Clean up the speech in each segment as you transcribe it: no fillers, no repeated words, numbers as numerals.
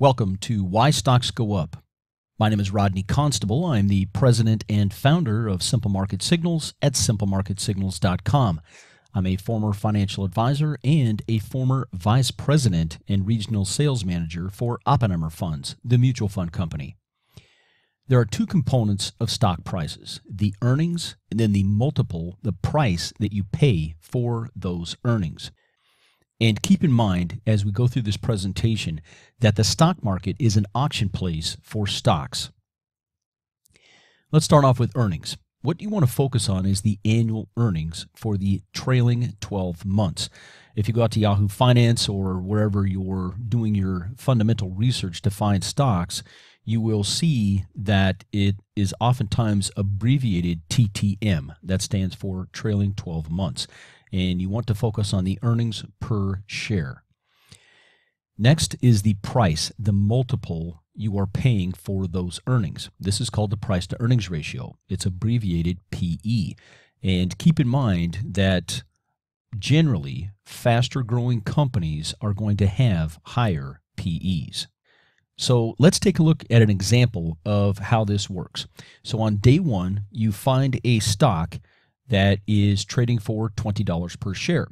Welcome to Why Stocks Go Up. My name is Rodney Constable. I'm the president and founder of Simple Market Signals at simplemarketsignals.com. I'm a former financial advisor and a former vice president and regional sales manager for Oppenheimer Funds, the mutual fund company. There are two components of stock prices, the earnings and then the multiple, the price that you pay for those earnings. And keep in mind, as we go through this presentation, that the stock market is an auction place for stocks. Let's start off with earnings. What you want to focus on is the annual earnings for the trailing 12 months. If you go out to Yahoo Finance or wherever you're doing your fundamental research to find stocks, you will see that it is oftentimes abbreviated TTM. That stands for trailing 12 months. And you want to focus on the earnings per share. Next is the price, the multiple you are paying for those earnings. This is called the price to earnings ratio. It's abbreviated PE. And keep in mind that generally faster growing companies are going to have higher PEs. So let's take a look at an example of how this works. So on day one, you find a stock that is trading for $20 per share.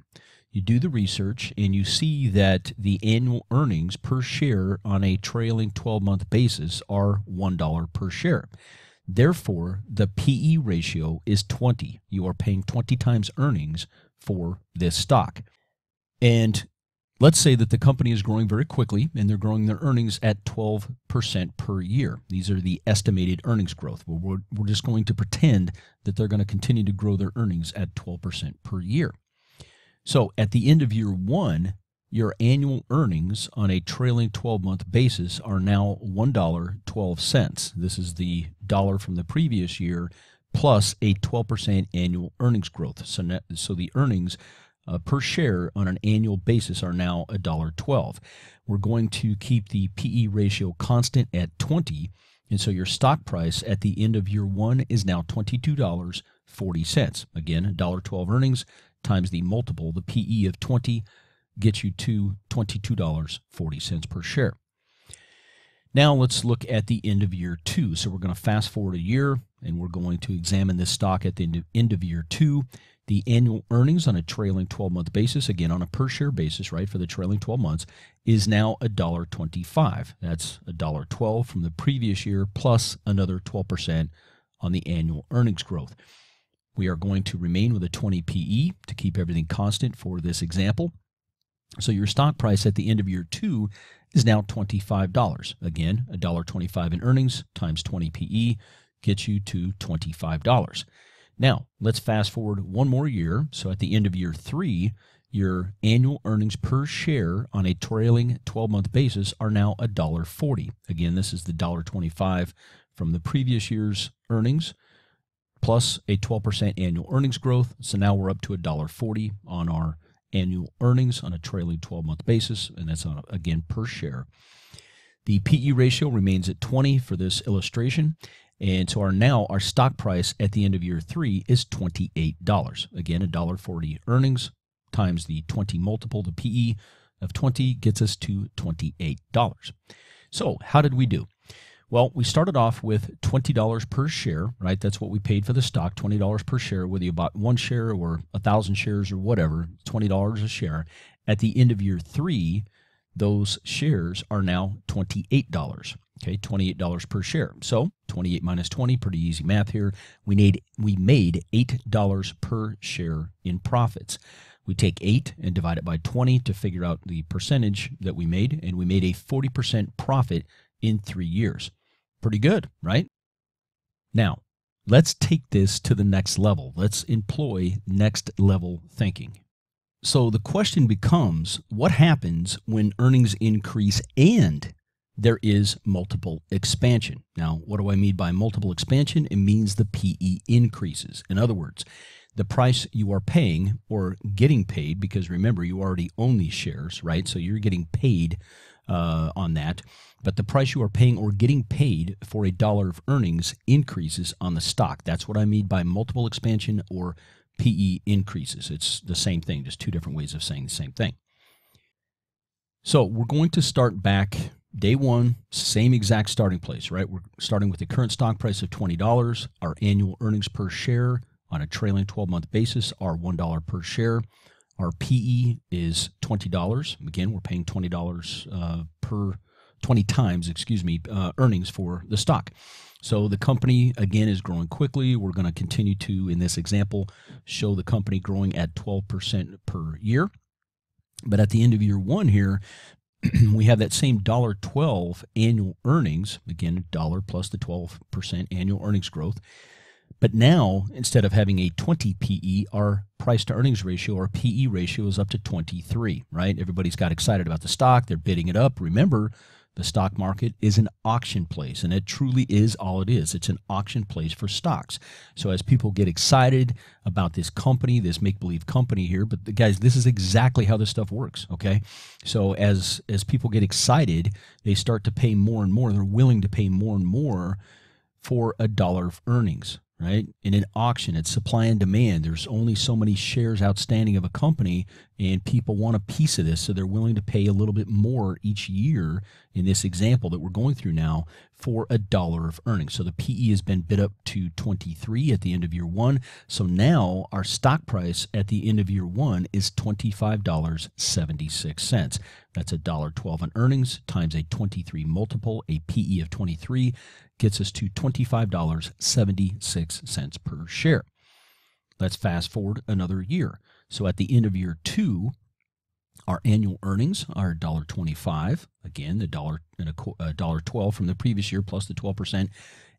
You do the research and you see that the annual earnings per share on a trailing 12-month basis are $1 per share. Therefore, the PE ratio is 20. You are paying 20 times earnings for this stock. And let's say that the company is growing very quickly and they're growing their earnings at 12% per year. These are the estimated earnings growth. We're just going to pretend that they're going to continue to grow their earnings at 12% per year. So at the end of year one, your annual earnings on a trailing 12-month basis are now $1.12. This is the dollar from the previous year plus a 12% annual earnings growth. So the earnings per share on an annual basis are now $1.12. We're going to keep the PE ratio constant at 20, and so your stock price at the end of year one is now $22.40. Again, $1.12 earnings times the multiple, the PE of 20, gets you to $22.40 per share. Now let's look at the end of year two. So we're going to fast forward a year, and we're going to examine this stock at the end of year two. The annual earnings on a trailing 12-month basis, again on a per-share basis, right, for the trailing 12 months, is now $1.25. That's $1.12 from the previous year plus another 12% on the annual earnings growth. We are going to remain with a 20 PE to keep everything constant for this example. So your stock price at the end of year two is now $25. Again, $1.25 in earnings times 20 PE gets you to $25. Now, let's fast forward one more year. So at the end of year three, your annual earnings per share on a trailing 12-month basis are now $1.40. Again, this is the $1.25 from the previous year's earnings plus a 12% annual earnings growth. So now we're up to $1.40 on our annual earnings on a trailing 12-month basis, and that's on, again, per share. The PE ratio remains at 20 for this illustration. And so our stock price at the end of year three is $28. Again, $1.40 earnings times the 20 multiple, the PE of 20 gets us to $28. So how did we do? Well, we started off with $20 per share, right? That's what we paid for the stock, $20 per share, whether you bought one share or 1,000 shares or whatever, $20 a share. At the end of year three, those shares are now $28. Okay, $28 per share. So 28 minus 20, pretty easy math here. We made $8 per share in profits. We take 8 and divide it by 20 to figure out the percentage that we made, and we made a 40% profit in 3 years. Pretty good, right? Now, let's take this to the next level. Let's employ next level thinking. So the question becomes, what happens when earnings increase and there is multiple expansion? Now, what do I mean by multiple expansion? It means the PE increases. In other words, the price you are paying or getting paid, because remember, you already own these shares, right? So you're getting paid on that. But the price you are paying or getting paid for $1 of earnings increases on the stock. That's what I mean by multiple expansion or PE increases. It's the same thing, just two different ways of saying the same thing. So we're going to start back day one, same exact starting place, right? We're starting with the current stock price of $20. Our annual earnings per share on a trailing 12-month basis are $1 per share. Our PE is $20. Again, we're paying $20 per 20 times, earnings for the stock. So the company, again, is growing quickly. We're going to continue to, in this example, show the company growing at 12% per year. But at the end of year one here, we have that same $1.12 annual earnings, again, dollar plus the 12% annual earnings growth. But now, instead of having a 20 PE, our price to earnings ratio, our PE ratio, is up to 23, right? Everybody's got excited about the stock. They're bidding it up. Remember, the stock market is an auction place, and it truly is all it is. It's an auction place for stocks. So as people get excited about this company, this make-believe company here, but guys, this is exactly how this stuff works, okay? So as people get excited, they start to pay more and more. They're willing to pay more and more for $1 of earnings, right? In an auction, it's supply and demand. There's only so many shares outstanding of a company, and people want a piece of this, so they're willing to pay a little bit more each year in this example that we're going through now for $1 of earnings. So the PE has been bid up to 23 at the end of year one. So now our stock price at the end of year one is $25.76. That's $1.12 on earnings times a 23 multiple, a PE of 23, gets us to $25.76 per share. Let's fast forward another year. So at the end of year two, our annual earnings are $1.25. Again, the $1.12 from the previous year plus the 12%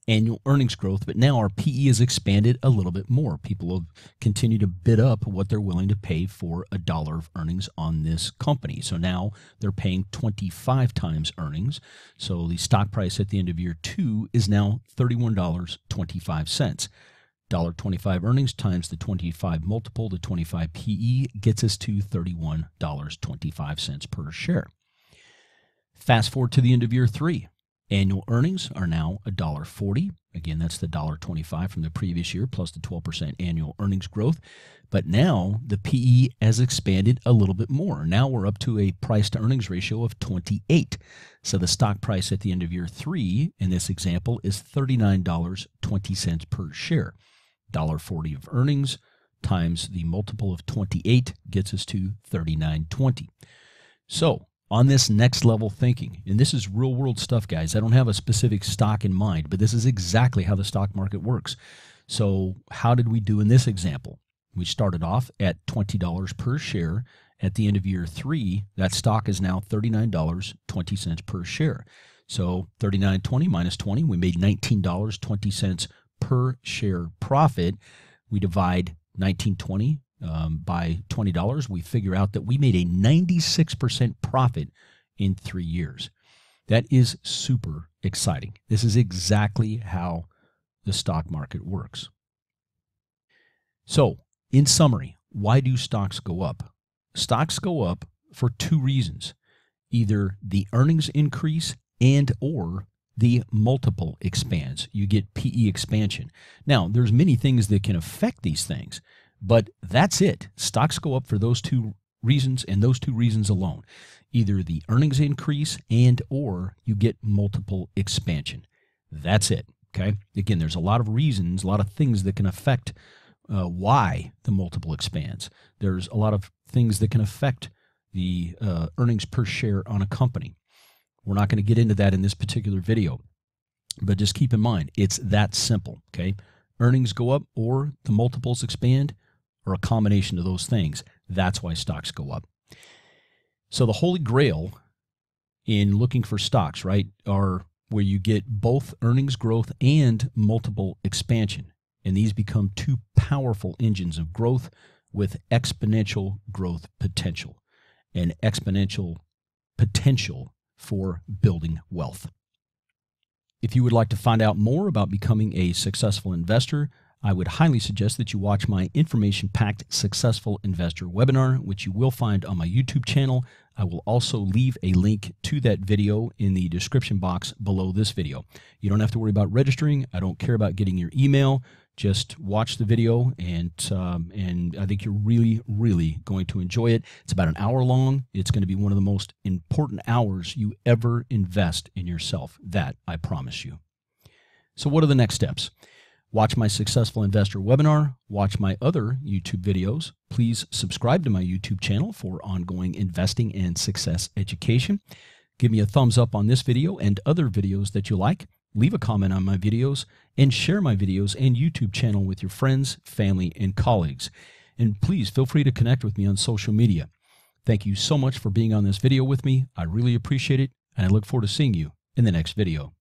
annual earnings growth. But now our PE has expanded a little bit more. People have continued to bid up what they're willing to pay for $1 of earnings on this company. So now they're paying 25 times earnings. So the stock price at the end of year two is now $31.25. $1.25 earnings times the 25 multiple, the 25 PE, gets us to $31.25 per share. Fast forward to the end of year three. Annual earnings are now $1.40. Again, that's the $1.25 from the previous year plus the 12% annual earnings growth. But now the PE has expanded a little bit more. Now we're up to a price to earnings ratio of 28. So the stock price at the end of year three in this example is $39.20 per share. $1.40 of earnings times the multiple of 28 gets us to $39.20. So on this next level thinking, and this is real world stuff, guys. I don't have a specific stock in mind, but this is exactly how the stock market works. So how did we do in this example? We started off at $20 per share. At the end of year three, that stock is now $39.20 per share. So $39.20 minus 20, we made $19.20 per share profit. We divide 1920 by $20. We figure out that we made a 96% profit in 3 years. That is super exciting. This is exactly how the stock market works. So, in summary, why do stocks go up? Stocks go up for two reasons. Either the earnings increase and or the multiple expands. You get PE expansion. Now, there's many things that can affect these things, but that's it. Stocks go up for those two reasons and those two reasons alone. Either the earnings increase and or you get multiple expansion. That's it, okay? Again, there's a lot of reasons, a lot of things that can affect why the multiple expands. There's a lot of things that can affect the earnings per share on a company. We're not going to get into that in this particular video, but just keep in mind, it's that simple, okay? Earnings go up or the multiples expand or a combination of those things. That's why stocks go up. So the holy grail in looking for stocks, right, are where you get both earnings growth and multiple expansion. And these become two powerful engines of growth with exponential growth potential and exponential potential for building wealth. If you would like to find out more about becoming a successful investor, I would highly suggest that you watch my information-packed Successful Investor webinar, which you will find on my YouTube channel. I will also leave a link to that video in the description box below this video. You don't have to worry about registering. I don't care about getting your email. Just watch the video, and I think you're really, really going to enjoy it. It's about an hour long. It's going to be one of the most important hours you ever invest in yourself. That I promise you. So what are the next steps? Watch my Successful Investor webinar. Watch my other YouTube videos. Please subscribe to my YouTube channel for ongoing investing and success education. Give me a thumbs up on this video and other videos that you like. Leave a comment on my videos and share my videos and YouTube channel with your friends, family, and colleagues. And please feel free to connect with me on social media. Thank you so much for being on this video with me. I really appreciate it, and I look forward to seeing you in the next video.